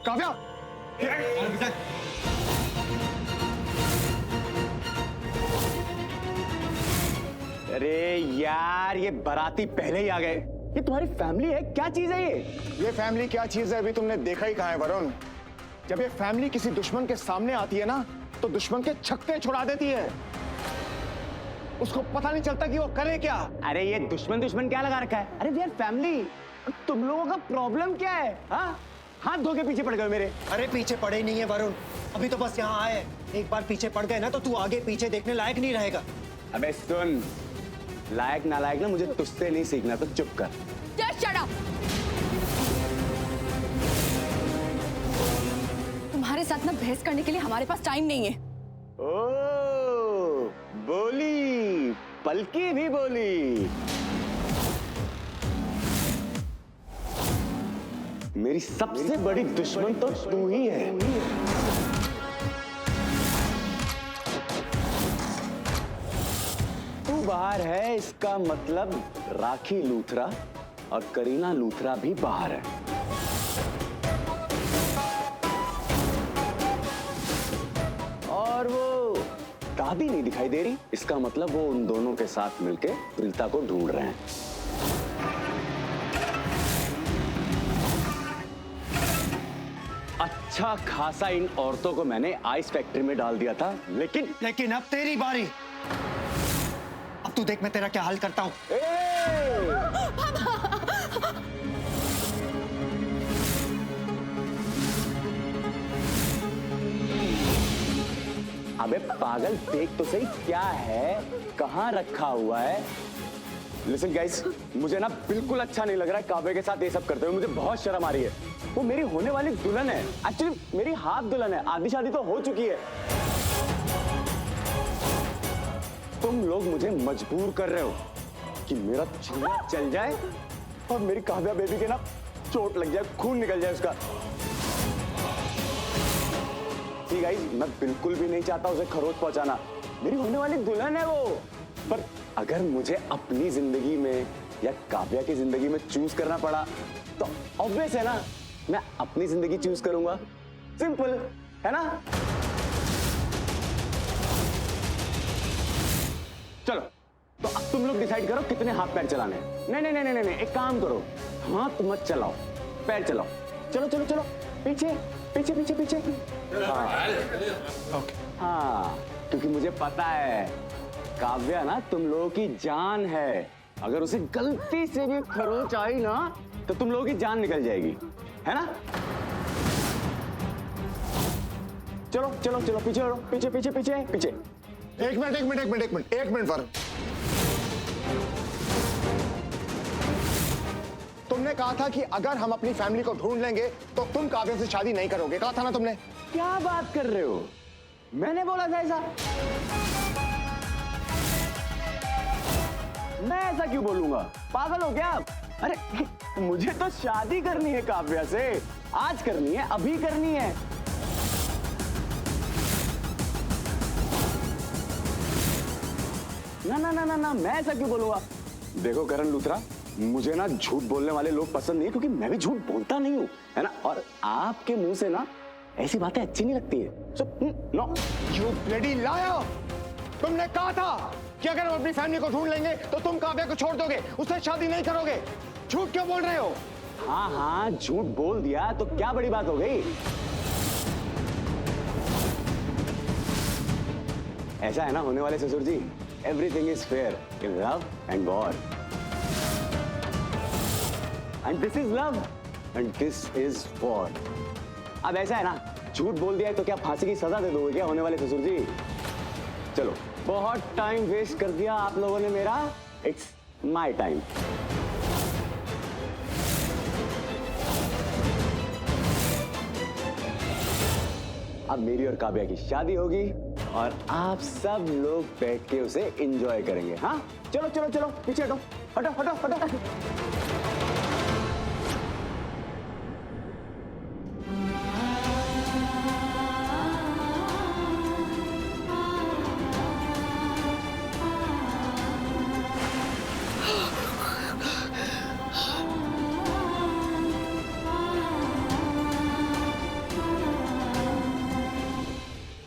काव्या, अरे यार, ये बाराती पहले ही आ गए। ये तुम्हारी फैमिली है? क्या चीज है ये फैमिली क्या चीज है अभी तुमने देखा ही कहाँ है वरुण। जब ये फैमिली किसी दुश्मन के सामने आती है ना, तो दुश्मन के छक्के छुड़ा देती है। उसको पता नहीं चलता कि वो करे क्या। अरे ये दुश्मन क्या लगा रखा है? अरे वी आर फैमिली। तुम लोगों का प्रॉब्लम क्या है? हाँ, हाथ धो के पीछे पड़ गए मेरे। अरे पीछे पड़े ही नहीं है वरुण, अभी तो बस यहाँ आए। एक बार पीछे पड़ गए ना तो तू आगे पीछे देखने लायक नहीं रहेगा। अबे सुन, लायक ना लायक ना मुझे तुझसे नहीं सीखना, तो चुप कर। Just shut up! तुम्हारे साथ ना बहस करने के लिए हमारे पास टाइम नहीं है। ओ, बोली, पलकी भी बोली। मेरी सबसे बड़ी दुश्मन तो तू ही है। तू बाहर है, इसका मतलब राखी लूथरा और करीना लूथरा भी बाहर है। और वो दादी नहीं दिखाई दे रही, इसका मतलब वो उन दोनों के साथ मिलके प्रीता को ढूंढ रहे हैं। अच्छा खासा इन औरतों को मैंने आइस फैक्ट्री में डाल दिया था, लेकिन अब तेरी बारी। अब तू देख मैं तेरा क्या हाल करता हूं। अबे पागल, देख तो सही क्या है, कहाँ रखा हुआ है। लिसन गाइस, मुझे ना बिल्कुल अच्छा नहीं लग रहा है काव्या के साथ ये सब करते हुए। मुझे बहुत शर्म आ रही है। वो मेरी होने वाली दुल्हन है, एक्चुअली मेरी हाफ दुल्हन है। आधी शादी तो हो चुकी है। तुम लोग मुझे मजबूर कर रहे हो कि मेरा चूल्हा चल जाए और मेरी काव्या बेबी के ना चोट लग जाए, खून निकल जाए उसका। ठीक है, मैं बिल्कुल भी नहीं चाहता उसे खरोच पहुंचाना। मेरी होने वाली दुल्हन है वो। पर अगर मुझे अपनी जिंदगी में या काव्या की जिंदगी में चूज करना पड़ा तो ऑब्वियस है ना, मैं अपनी जिंदगी चूज करूंगा। सिंपल है ना। चलो, तो अब तुम लोग डिसाइड करो कितने हाथ पैर चलाने हैं। नहीं नहीं नहीं नहीं नहीं, एक काम करो, हाथ मत चलाओ, पैर चलाओ। चलो चलो चलो, पीछे पीछे पीछे पीछे। हाँ ओके। हाँ, क्योंकि मुझे पता है काव्या ना तुम लोगों की जान है। अगर उसे गलती से भी खरोच आई ना तो तुम लोगों की जान निकल जाएगी, है ना। चलो चलो चलो, पीछे हटो, पीछे पीछे पीछे पीछे। एक मिनट वरुण। तुमने कहा था कि अगर हम अपनी फैमिली को ढूंढ लेंगे तो तुम काव्या से शादी नहीं करोगे, कहा था ना तुमने। क्या बात कर रहे हो? मैंने बोला था ऐसा? मैं ऐसा क्यों बोलूंगा? पागल हो क्या आप? अरे मुझे तो शादी करनी है काव्या से, आज करनी है, अभी करनी है। ना ना ना ना ना, मैं ऐसा क्यों बोलूंगा? देखो करण लूथरा, मुझे ना झूठ बोलने वाले लोग पसंद नहीं है, क्योंकि मैं भी झूठ बोलता नहीं हूं, है ना। और आपके मुंह से ना ऐसी बातें अच्छी नहीं लगती है। So no, you bloody liar! तुमने कहा था कि अगर हम अपनी फैमिली को ढूंढ लेंगे तो तुम काव्या को छोड़ दोगे, उससे शादी नहीं करोगे। झूठ क्यों बोल रहे हो? हाँ हाँ, झूठ बोल दिया तो क्या बड़ी बात हो गई। ऐसा है ना होने वाले ससुर जी, everything is fair in love and war, and this is love and this is war. अब ऐसा है ना, झूठ बोल दिया है तो क्या फांसी की सजा दे दोगे क्या होने वाले ससुर जी? चलो, बहुत टाइम वेस्ट कर दिया आप लोगों ने मेरा, इट्स माय टाइम। अब मेरी और काव्या की शादी होगी और आप सब लोग बैठ के उसे एंजॉय करेंगे। हाँ, चलो चलो चलो, पीछे हटो, हटो हटो हटो।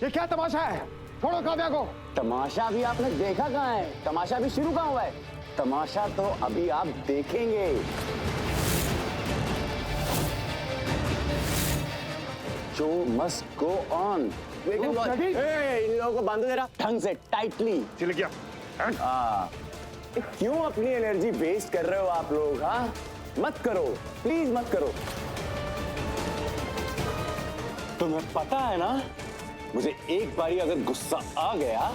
ये क्या तमाशा है? छोड़ो काव्या को। तमाशा अभी आपने देखा कहाँ है? तमाशा अभी शुरू कहाँ हुआ है? तमाशा तो अभी आप देखेंगे। Show must go on. इन लोगों को बांधो जरा ढंग से, टाइटली। चल गया। क्यों अपनी एनर्जी वेस्ट कर रहे हो आप लोग? हाँ, मत करो, प्लीज मत करो। तुम्हें पता है ना, मुझे एक बारी अगर गुस्सा आ गया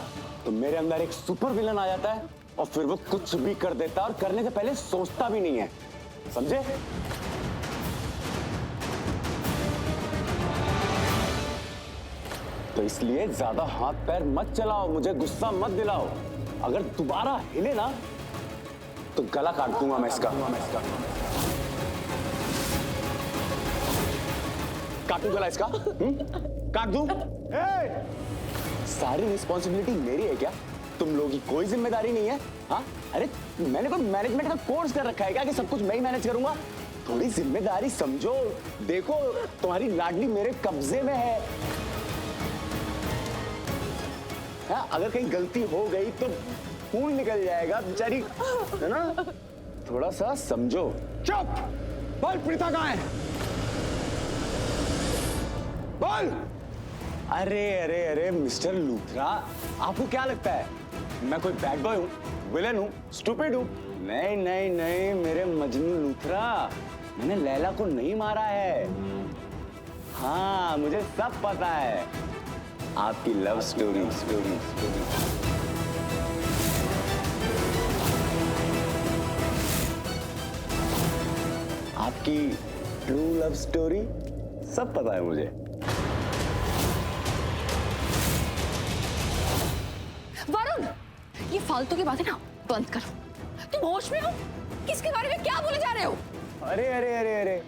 तो मेरे अंदर एक सुपर विलन आ जाता है और फिर वो कुछ भी कर देता है और करने से पहले सोचता भी नहीं है, समझे? तो इसलिए ज्यादा हाथ पैर मत चलाओ, मुझे गुस्सा मत दिलाओ। अगर दोबारा हिले ना तो गला काट दूंगा मैं इसका। काटूं गला इसका? काट दूं? सारी रिस्पॉन्सिबिलिटी मेरी है क्या? तुम लोगों की कोई जिम्मेदारी नहीं है? हाँ, अरे मैंने कोई मैनेजमेंट का कोर्स कर रखा है क्या कि सब कुछ मैं ही मैनेज करूंगा? थोड़ी जिम्मेदारी समझो। देखो, तुम्हारी लाडली मेरे कब्जे में है। हाँ, अगर कहीं गलती हो गई तो खून निकल जाएगा बेचारी, है ना? थोड़ा सा समझो। चुप। बोल, प्रीता कहाँ है? बोल। अरे अरे अरे मिस्टर लूथरा, आपको क्या लगता है मैं कोई बैड बॉय हूँ, विलन हूँ, स्टूपिड हूँ? नहीं नहीं नहीं मेरे मजनू लूथरा, मैंने लैला को नहीं मारा है। हाँ, मुझे सब पता है आपकी लव स्टोरी। आपकी ट्रू लव स्टोरी सब पता है मुझे। वरुण, ये फालतू की बातें ना बंद करो। तुम होश में हो? किसके बारे में क्या बोले जा रहे हो? अरे अरे अरे अरे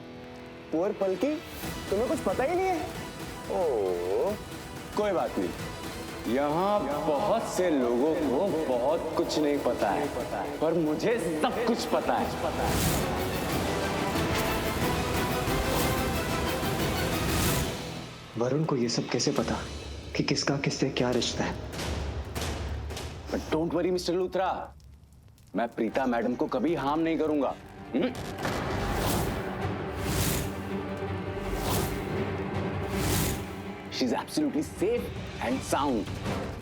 पुअर पलकी, तुम्हें कुछ पता ही नहीं है? ओह, कोई बात नहीं। यहाँ बहुत से लोगों को बहुत कुछ नहीं पता है, पर मुझे सब कुछ पता है। वरुण को ये सब कैसे पता कि किसका किससे क्या रिश्ता है? But don't worry mister Luthra, मैं प्रीता मैडम को कभी हार्म नहीं करूंगा। She is absolutely safe and sound.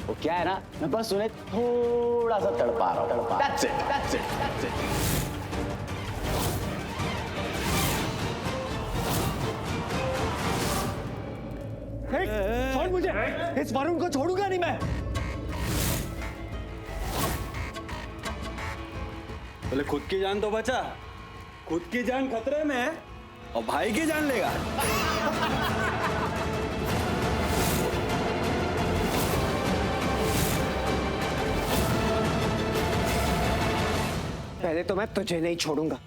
वो क्या है ना, मैं बस उन्हें थोड़ा सा तड़पा रहा हूं। That's it, that's it, that's it. छोड़ मुझे, इस वरुण को छोड़ूंगा नहीं मैं। बोले खुद की जान तो बचा, खुद की जान खतरे में है और भाई की जान लेगा। पहले तो मैं तुझे नहीं छोड़ूंगा।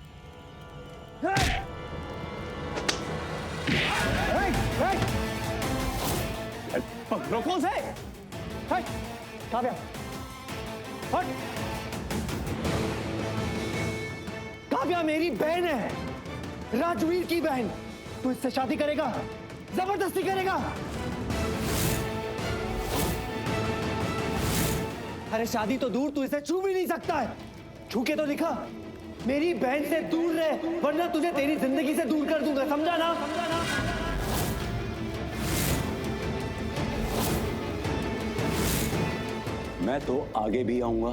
रोको से। काव्या, हट। काव्या मेरी बहन है, राजवीर की बहन। तू इससे शादी करेगा? जबरदस्ती करेगा? अरे शादी तो दूर, तू इसे छू भी नहीं सकता है। छू के तो दिखा, मेरी बहन से दूर रहे, वरना तुझे तेरी जिंदगी से दूर कर दूंगा, समझा ना? मैं तो आगे भी आऊंगा,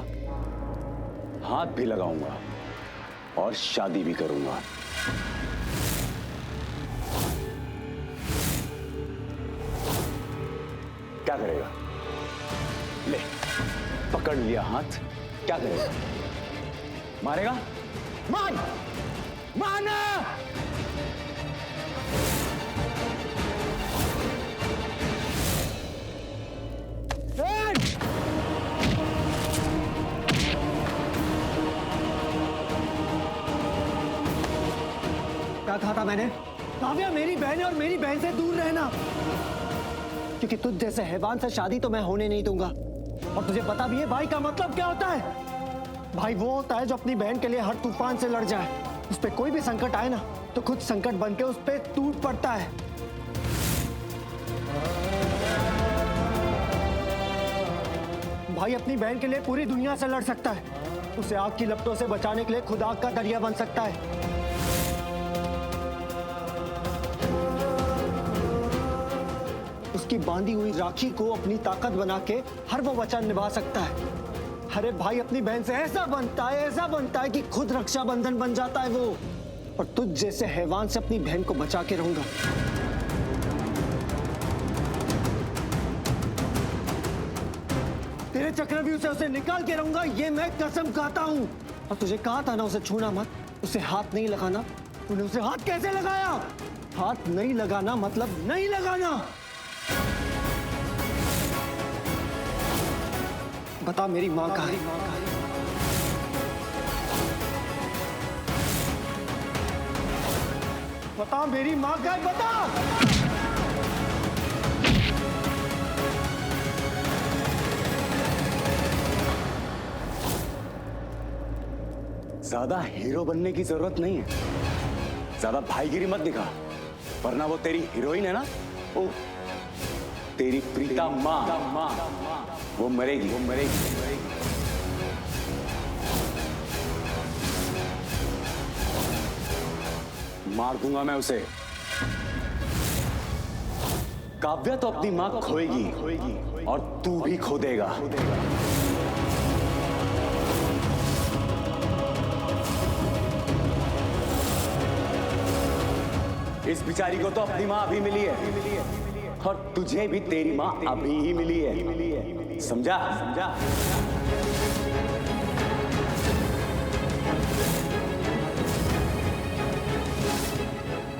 हाथ भी लगाऊंगा और शादी भी करूंगा। क्या करेगा? ले, पकड़ लिया हाथ, क्या करेगा? मारेगा? मान! माना! क्या कहा था मैंने? काव्या मेरी बहन है और मेरी बहन से दूर रहना, क्योंकि तुझ जैसे हैवान से शादी तो मैं होने नहीं दूंगा। और तुझे पता भी है भाई का मतलब क्या होता है? भाई वो होता है जो अपनी बहन के लिए हर तूफान से लड़ जाए। उस पे कोई भी संकट आए ना तो खुद संकट बन के उस पे टूट पड़ता है। भाई अपनी बहन के लिए पूरी दुनिया से लड़ सकता है। उसे आग की लपटों से बचाने के लिए खुद आग का दरिया बन सकता है। उसकी बांधी हुई राखी को अपनी ताकत बना के हर वो वचन निभा सकता है। अरे भाई अपनी बहन से ऐसा बनता है कि खुद रक्षाबंधन बन जाता है वो। और तुझ जैसे हैवान से अपनी बहन को बचा के रहूंगा। तेरे चक्रव्यूह से उसे निकाल के रहूंगा, ये मैं कसम खाता हूं। और तुझे कहा था ना उसे छूना मत, उसे हाथ नहीं लगाना। तूने उसे हाथ कैसे लगाया? हाथ नहीं लगाना मतलब नहीं लगाना। बता मेरी मां कहाँ है? बता मेरी मां कहाँ है? बता। ज्यादा हीरो बनने की जरूरत नहीं है, ज्यादा भाईगिरी मत दिखा, वरना वो तेरी हीरोइन है ना, ओ तेरी प्रीता माँ, वो मरेगी। मार दूंगा मैं उसे। काव्या तो अपनी माँ खोएगी और तू भी खो देगा। इस बिचारी को तो अपनी माँ अभी मिली है और तुझे भी तेरी माँ अभी ही मिली है, समझा?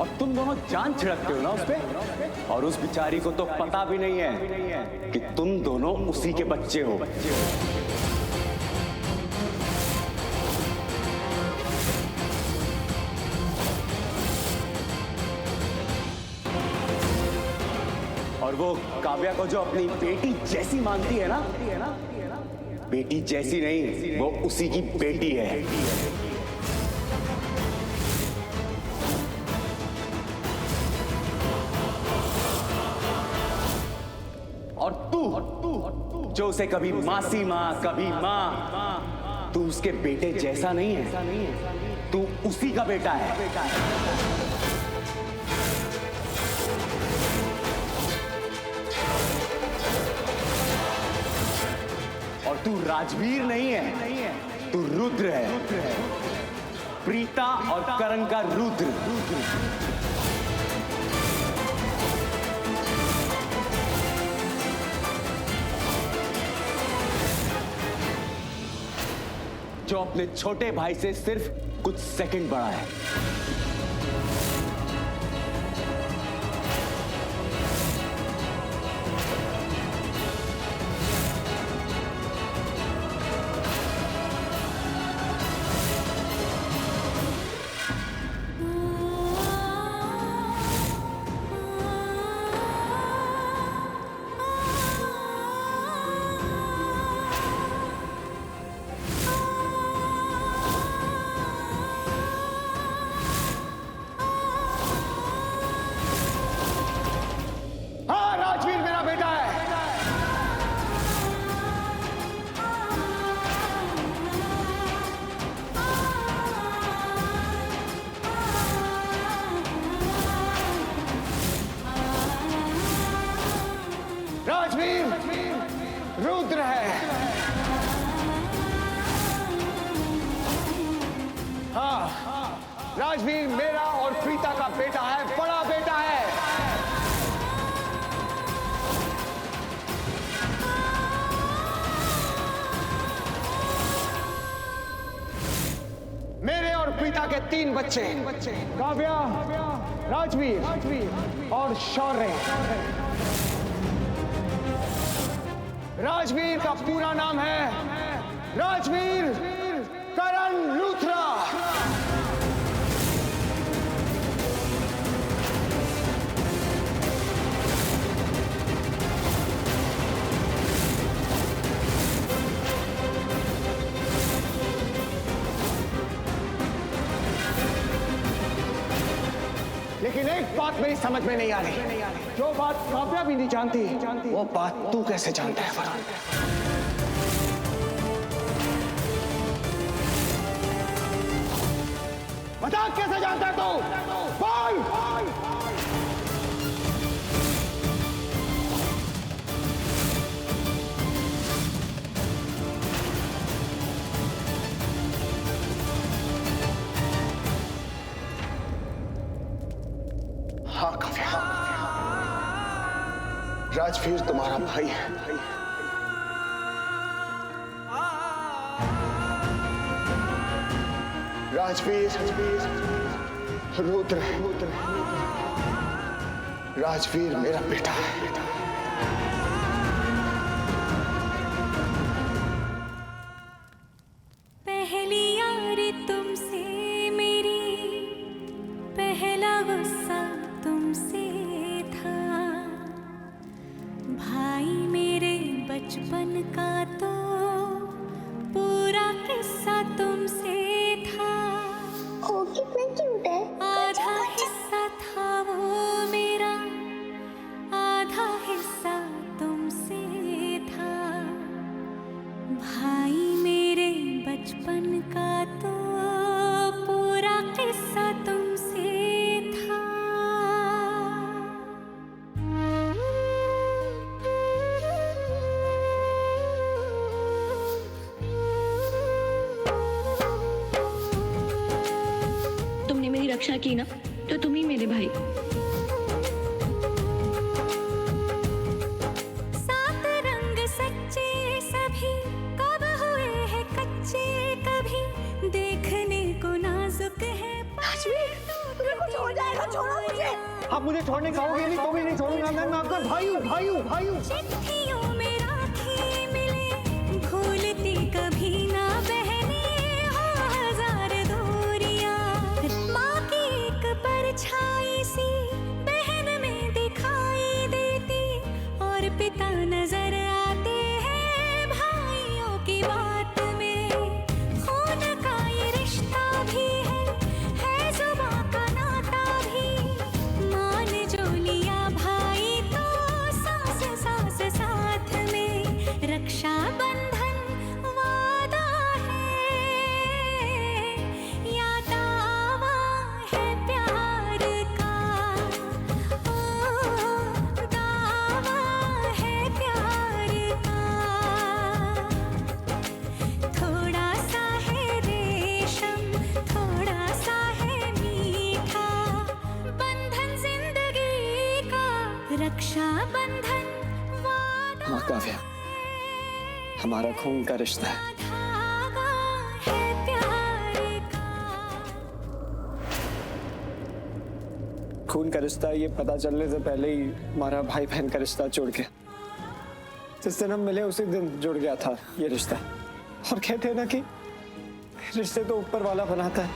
और तुम दोनों जान छिड़कते हो ना उस पे, और उस बिचारी को तो पता भी नहीं है कि तुम दोनों उसी के बच्चे हो। और वो काव्या को जो अपनी बेटी जैसी मानती है ना, बेटी जैसी नहीं, वो उसी की बेटी है। और तू जो उसे कभी मासी माँ कभी माँ, तू उसके बेटे जैसा नहीं है, तू उसी का बेटा है। और तू राजवीर नहीं है, तू रुद्र है, प्रीता और करण का रुद्र। जो अपने छोटे भाई से सिर्फ कुछ सेकंड बड़ा है। राजवीर रुद्र है। हाँ, राजवीर मेरा और प्रीता का बेटा है, बड़ा बेटा है। मेरे और प्रीता के 3 बच्चे, काव्या, राजवीर और शौर्य। राजवीर का पूरा नाम है राजवीर करण लूथरा। लेकिन एक बात मेरी समझ में नहीं आ रही, जो बात काव्या भी नहीं जानती, वो बात तू कैसे जानता है वरुण? बता कैसे जानता है तू? बोल! हाँ काव्या, राजवीर तुम्हारा भाई है। राजवीर रुद्र, राजवीर मेरा बेटा है। पहली यारी तुमसे मेरी, पहला गुस्सा तुमसे था। भाई मेरे बचपन का तो पूरा किस्सा तुमसे था। ओ कितना क्यूट है। आधा हिस्सा था वो मेरा, आधा हिस्सा तुमसे था। भाई मेरे बचपन का तो पूरा किस्सा तुमसे था। तुमने मेरी रक्षा की ना, तो तुम ही मेरे भाई। सात रंग सच्चे सभी कब हुए हैं कच्चे, कभी देखने को नाजुक है। छोड़ जाएगा, छोड़ो मुझे। आप मुझे छोड़ने कहोगे नहीं तो भी नहीं छोड़ूंगा। मैं आपका भाई हूँ, भाई हूँ, भाई हूँ। चिट्ठियों में राखी मिले, भूलती कभी ना बहने हो हजार दूरियां। माँ की एक परछाई सी बहन में दिखाई देती, और पिता नजर आते हैं भाइयों की बात में। खून का ये रिश्ता भी है जुबां का नाता भी। मान जो लिया भाई तो सास सास साथ में। रक्षा बंधन वादा है या दावा है प्यार का। ओ दावा है प्यार का। थोड़ा सा है रेशम, थोड़ा सा है मीठा। बंधन जिंदगी का, रक्षा बंधन वादा हाँ काव्या, हमारा खून का रिश्ता है। धागा है प्यार का। खून का रिश्ता ये पता चलने से पहले ही हमारा भाई बहन का रिश्ता जुड़ गया। जिस दिन हम मिले उसी दिन जुड़ गया था ये रिश्ता। और कहते हैं ना कि रिश्ते तो ऊपर वाला बनाता है,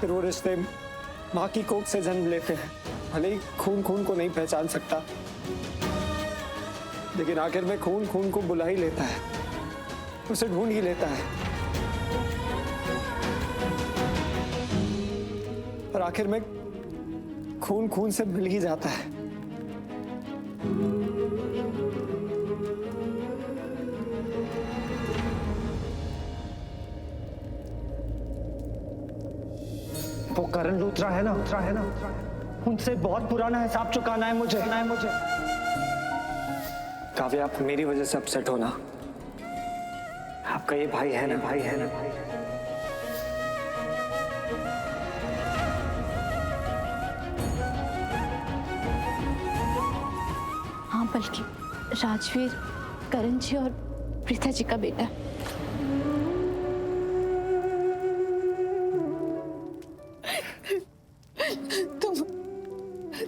फिर वो रिश्ते माँ की कोख से जन्म लेते हैं। भले ही खून खून को नहीं पहचान सकता, लेकिन आखिर में खून खून को बुला ही लेता है, उसे ढूंढ ही लेता है। और आखिर में खून खून से मिल ही जाता है। वो करण लूथरा है ना, उनसे बहुत पुराना हिसाब चुकाना है मुझे। काव्या, आप मेरी वजह से अपसेट हो ना। आपका ये भाई है ना, भाई है ना। हाँ, बल्कि राजवीर करण जी और प्रीता जी का बेटा।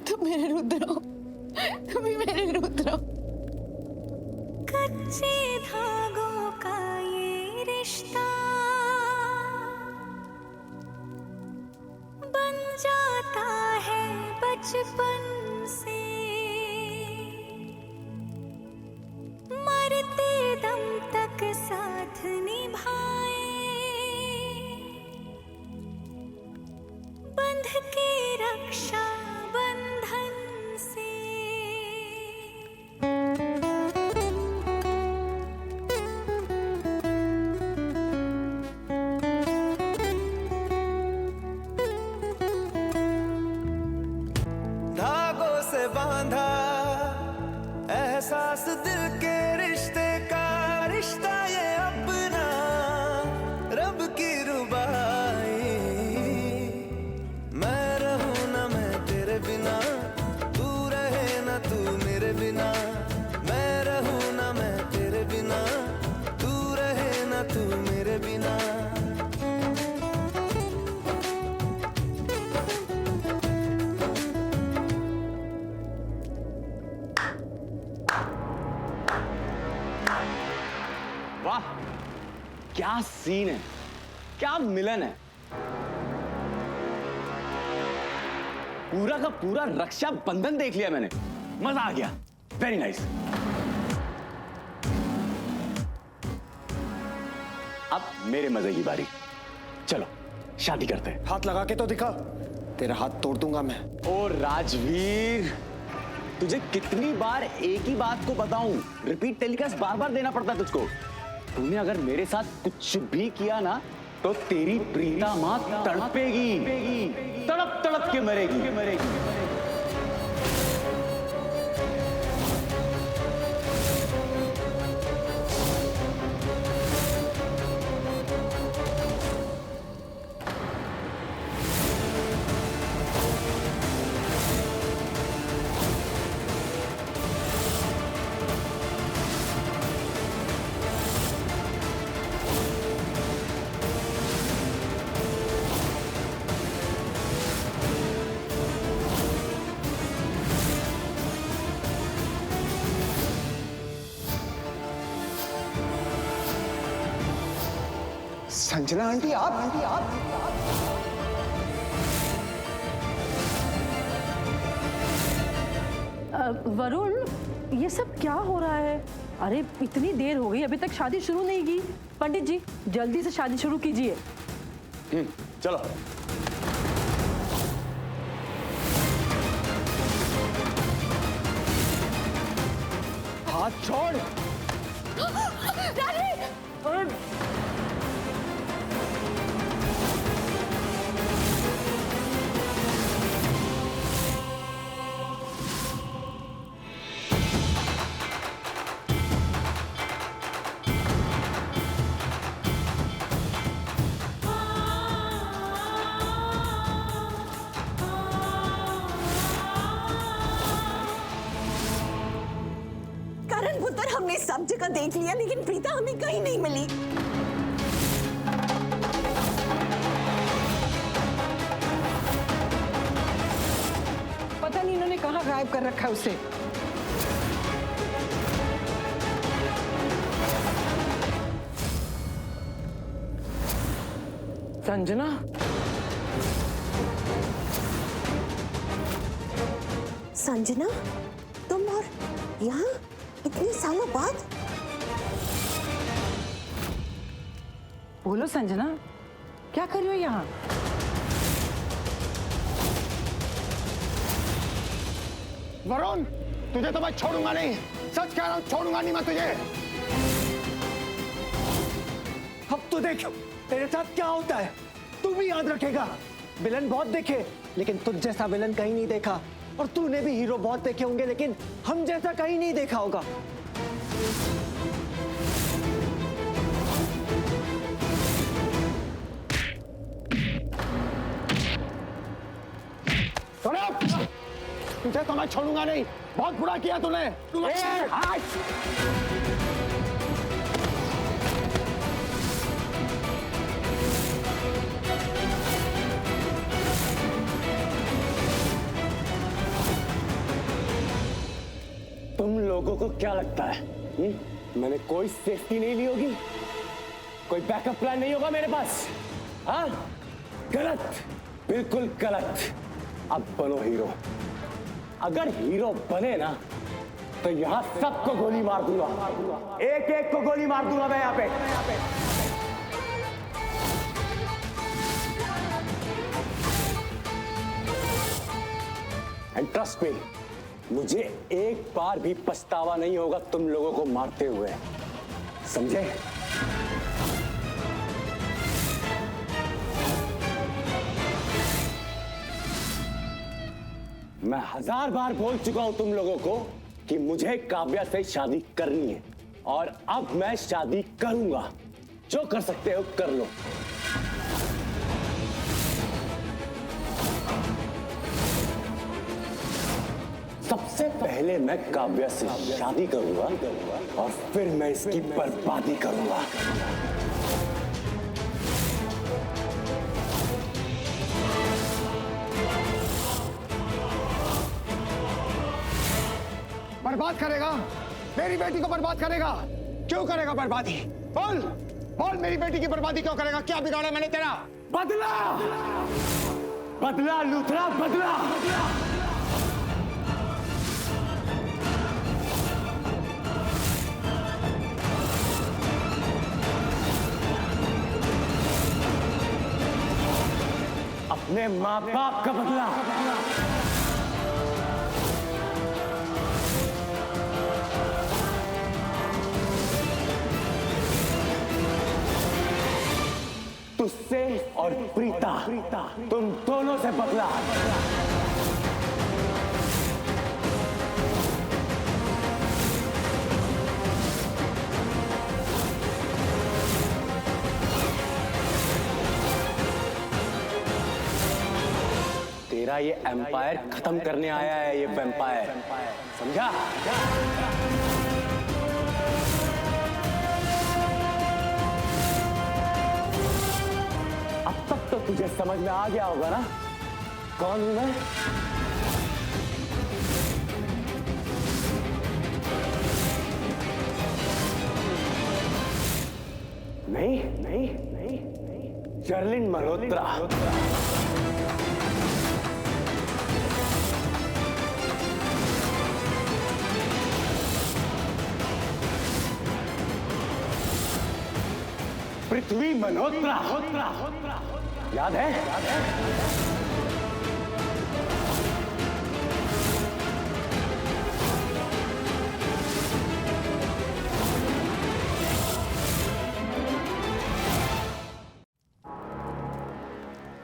तुम मेरे रुद्र हो, तुम ही मेरे रुद्र हो। कच्चे धागों का ये रिश्ता बन जाता है बचपन से। मरते दम तक साथ निभाए, बंध के रक्षा बंधन से। दिल के रिश्ते का रिश्ता ये अपना रब की रुबाई। मैं रहूं ना मैं तेरे बिना, तू रहे ना तू मेरे बिना। मैं रहूं ना मैं तेरे बिना, तू रहे ना तू मेरे बिना। वाह, क्या सीन है, क्या मिलन है। पूरा का पूरा रक्षा बंधन देख लिया मैंने, मजा आ गया। Very nice. अब मेरे मजे की बारी, चलो शादी करते हैं। हाथ लगा के तो दिखा, तेरा हाथ तोड़ दूंगा मैं। ओ राजवीर, तुझे कितनी बार एक ही बात को बताऊं? रिपीट टेलीकास्ट बार बार देना पड़ता है तुझको। तूने अगर मेरे साथ कुछ भी किया ना तो तेरी प्रीता मां तड़पेगी, तड़प तड़प के मरेगी। संजना आंटी, आप वरुण, ये सब क्या हो रहा है? अरे इतनी देर हो गई, अभी तक शादी शुरू नहीं की। पंडित जी जल्दी से शादी शुरू कीजिए। चलो। हाथ छोड़। करण पुत्र, हमने सब जगह देख लिया लेकिन प्रीता हमें कहीं नहीं मिली। पता नहीं इन्होंने कहाँ गायब कर रखा है उसे। संजना, संजना, तुम और यहाँ इतने सालों बाद? बोलो संजना, क्या कर रही हो यहाँ? वरुण, तुझे तो मैं छोड़ूंगा नहीं, सच कह रहा हूं, छोड़ूंगा नहीं मैं तुझे। अब तो देख तेरे साथ क्या होता है, तू भी याद रखेगा। विलन बहुत देखे लेकिन तुझ जैसा विलन कहीं नहीं देखा, और तूने भी हीरो बहुत देखे होंगे लेकिन हम जैसा कहीं नहीं देखा होगा। तुझे तो मैं छोड़ूंगा नहीं, बहुत बुरा किया तूने। तुम लोगों को क्या लगता है मैंने कोई सेफ्टी नहीं ली होगी? कोई बैकअप प्लान नहीं होगा मेरे पास? हाँ, गलत, बिल्कुल गलत। अब बनो हीरो। अगर हीरो बने ना तो यहां सबको गोली मार दूंगा, एक एक को गोली मार दूंगा मैं यहां पे। एंड ट्रस्ट मी, मुझे एक बार भी पछतावा नहीं होगा तुम लोगों को मारते हुए, समझे? मैं 1000 बार बोल चुका हूं तुम लोगों को कि मुझे काव्या से शादी करनी है और अब मैं शादी करूंगा। जो कर सकते हो कर लो। सबसे पहले मैं काव्या से शादी करूंगा और फिर मैं इसकी बर्बादी करूंगा। बर्बाद करेगा? मेरी बेटी को बर्बाद करेगा? क्यों करेगा बर्बादी? बोल बोल, मेरी बेटी की बर्बादी क्यों करेगा? क्या बिगाड़ा मैंने तेरा? बदला बदला लूथरा, बदला। अपने माँ बाप का बदला। तुझसे और प्रीता, तुम दोनों से बदला। तेरा ये एम्पायर खत्म करने आया है, ये वैम्पायर, समझा? अब तक तो तुझे समझ में आ गया होगा ना कौन हूं मैं? नहीं नहीं नहीं, शर्लिन मल्होत्रा। पृथ्वी मल्होत्रा, याद है?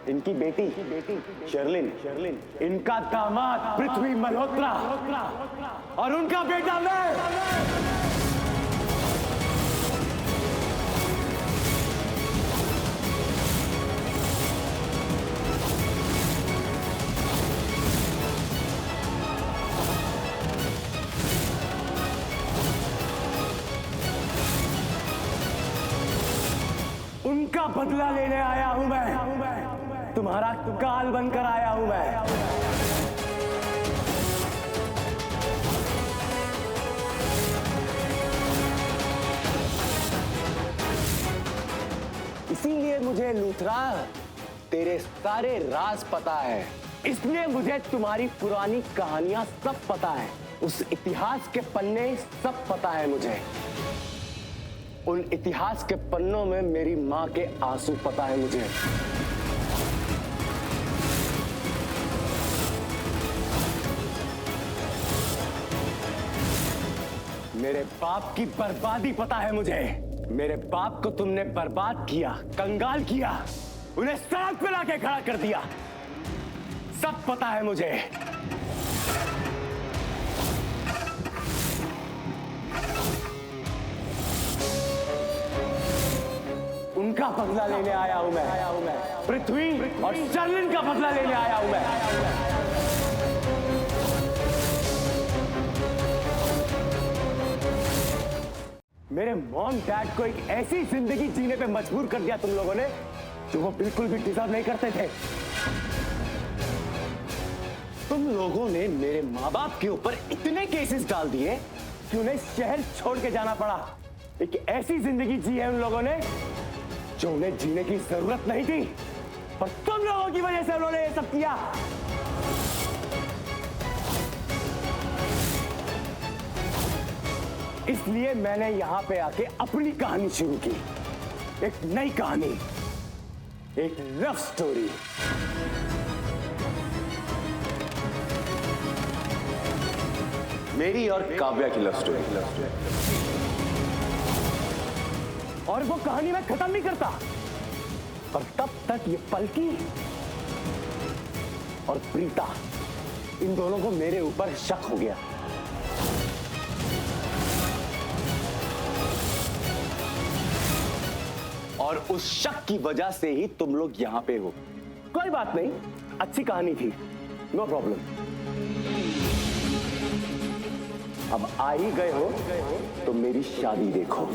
इनकी बेटी शर्लिन, इनका दामाद पृथ्वी मल्होत्रा और उनका बेटा मैं। उनका बदला लेने आया हूं मैं, तुम्हारा काल बनकर आया हूं मैं। इसीलिए मुझे लूथरा तेरे सारे राज पता है, इसलिए मुझे तुम्हारी पुरानी कहानियां सब पता है, उस इतिहास के पन्ने सब पता है मुझे। उन इतिहास के पन्नों में मेरी मां के आंसू पता है मुझे। मेरे बाप की बर्बादी पता है मुझे। मेरे बाप को तुमने बर्बाद किया, कंगाल किया, उन्हें सड़क पे लाके खड़ा कर दिया, सब पता है मुझे। उनका बदला लेने आया हूं मैं, पृथ्वी और शर्लिन का बदला लेने आया हूं मैं। मेरे मॉम डैड को एक ऐसी जिंदगी जीने पे मजबूर कर दिया तुम लोगों ने जो वो बिल्कुल भी डिजर्व नहीं करते थे। तुम लोगों ने मेरे माँ बाप के ऊपर इतने केसेस डाल दिए कि उन्हें शहर छोड़ के जाना पड़ा। एक ऐसी जिंदगी जी है उन लोगों ने जो उन्हें जीने की जरूरत नहीं थी, और तुम लोगों की वजह से उन्होंने ये सब किया। इसलिए मैंने यहां पे आके अपनी कहानी शुरू की, एक नई कहानी, एक लव स्टोरी। मेरी और काव्या की लव स्टोरी। और वो कहानी मैं खत्म नहीं करता, पर तब तक ये पलकी और प्रीता, इन दोनों को मेरे ऊपर शक हो गया। और उस शक की वजह से ही तुम लोग यहां पे हो। कोई बात नहीं, अच्छी कहानी थी, नो प्रॉब्लम। अब आ ही गए हो तो मेरी शादी देखो।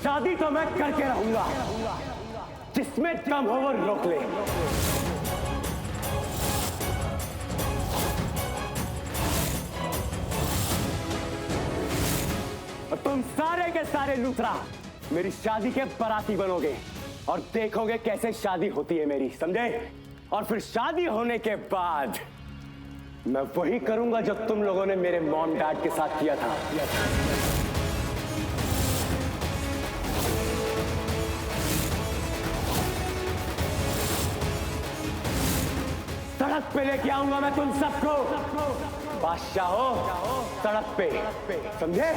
शादी तो मैं करके रहूंगा, जिसमें दम हो वो रोक ले। और तुम सारे के सारे लूथरा मेरी शादी के बाराती बनोगे और देखोगे कैसे शादी होती है मेरी, समझे? और फिर शादी होने के बाद मैं वही करूंगा जो तुम लोगों ने मेरे मॉम डैड के साथ किया था। सड़क पे लेके आऊंगा मैं तुम सबको, बादशाह हो सड़क पे, समझे?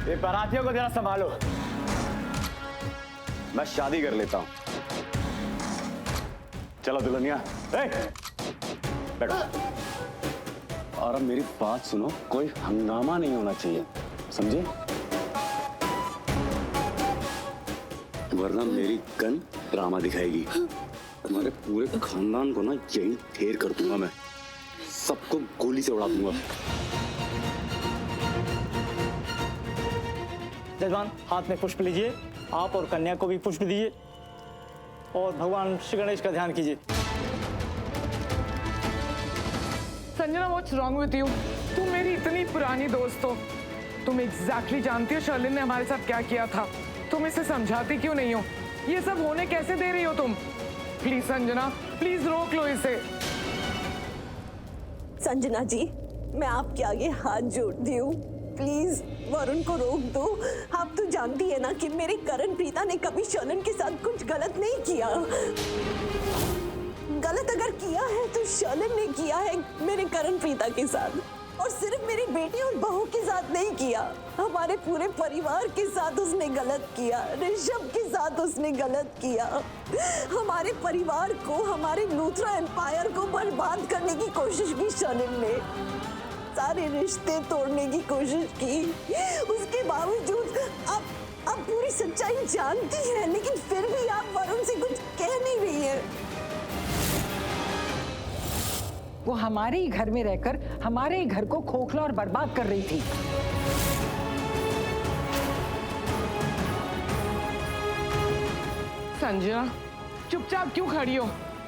ये बारातियों को जरा संभालो, मैं शादी कर लेता हूं। चलो दुल्हनिया, बैठो। और अब मेरी बात सुनो, कोई हंगामा नहीं होना चाहिए, समझे? वरना मेरी गन ड्रामा दिखाएगी, तुम्हारे पूरे खानदान को ना यहीं ढेर कर दूंगा मैं, सबको गोली से उड़ा दूंगा। जजमान, हाथ में पुष्प लीजिए, आप और कन्या को भी पुष्प दीजिए और भगवान श्री गणेश का ध्यान कीजिए। Sanjana, what's wrong with you? तुम मेरी इतनी पुरानी दोस्त हो, तुम एग्जैक्टली जानती हो शर्लिन ने हमारे साथ क्या किया था। तुम इसे समझाती क्यों नहीं हो? ये सब होने कैसे दे रही हो तुम? प्लीज संजना, प्लीज रोक लो इसे। संजना जी, मैं आपके आगे हाथ जोड़ती हूँ, प्लीज वरुण को रोक दो। आप तो जानती है ना कि मेरे करण प्रीता ने कभी शर्लिन के साथ कुछ गलत नहीं किया। गलत अगर किया है तो शर्लिन ने किया है मेरे करण प्रीता के साथ, और सिर्फ मेरी बेटी और बहू के साथ नहीं किया, हमारे पूरे परिवार के साथ उसने गलत किया, ऋषभ के साथ उसने गलत किया। हमारे परिवार को, हमारे लूथरा एम्पायर को बर्बाद करने की कोशिश की शर्लिन ने, सारे रिश्ते तोड़ने की कोशिश की। उसके बावजूद आप पूरी सच्चाई जानती हैं, लेकिन फिर भी आप वरुण से कुछ कह नहीं रही है। वो हमारे ही घर में रहकर हमारे ही घर को खोखला और बर्बाद कर रही थी। संजना, चुपचाप क्यों खड़ी हो?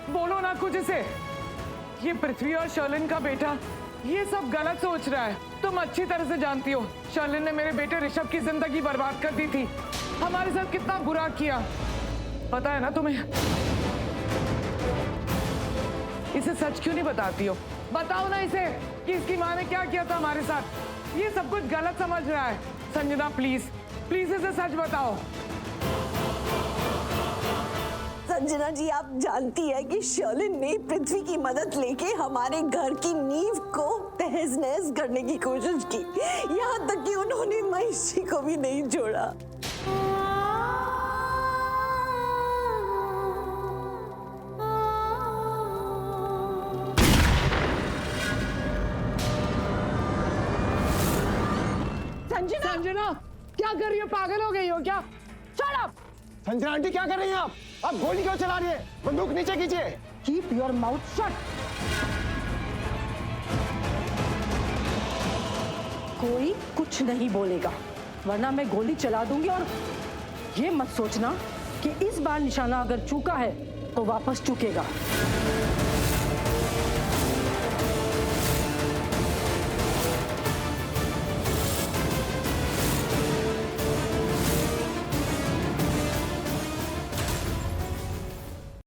बोलो ना कुछ इसे। ये पृथ्वी और शर्लिन का बेटा ये सब गलत सोच रहा है। तुम अच्छी तरह से जानती हो शर्लिन ने मेरे बेटे ऋषभ की जिंदगी बर्बाद कर दी थी, हमारे साथ कितना बुरा किया, पता है ना तुम्हें? इसे सच क्यों नहीं बताती हो? बताओ ना इसे कि इसकी माँ ने क्या किया था हमारे साथ। ये सब कुछ गलत समझ रहा है। संजना, प्लीज प्लीज इसे सच बताओ। संजना जी, आप जानती है कि शर्लिन ने पृथ्वी की मदद लेके हमारे घर की नींव को तहस नहस करने की कोशिश की, यहाँ तक कि उन्होंने महिषी को भी नहीं छोड़ा। संजना, क्या कर रही हो? पागल हो गई हो क्या? Shut up! संजना आंटी, क्या कर रही हैं आप? आप गोली क्यों चला रही है? बंदूक नीचे कीजिए। Keep your mouth shut. कोई कुछ नहीं बोलेगा, वरना मैं गोली चला दूंगी। और ये मत सोचना कि इस बार निशाना अगर चूका है तो वापस चूकेगा।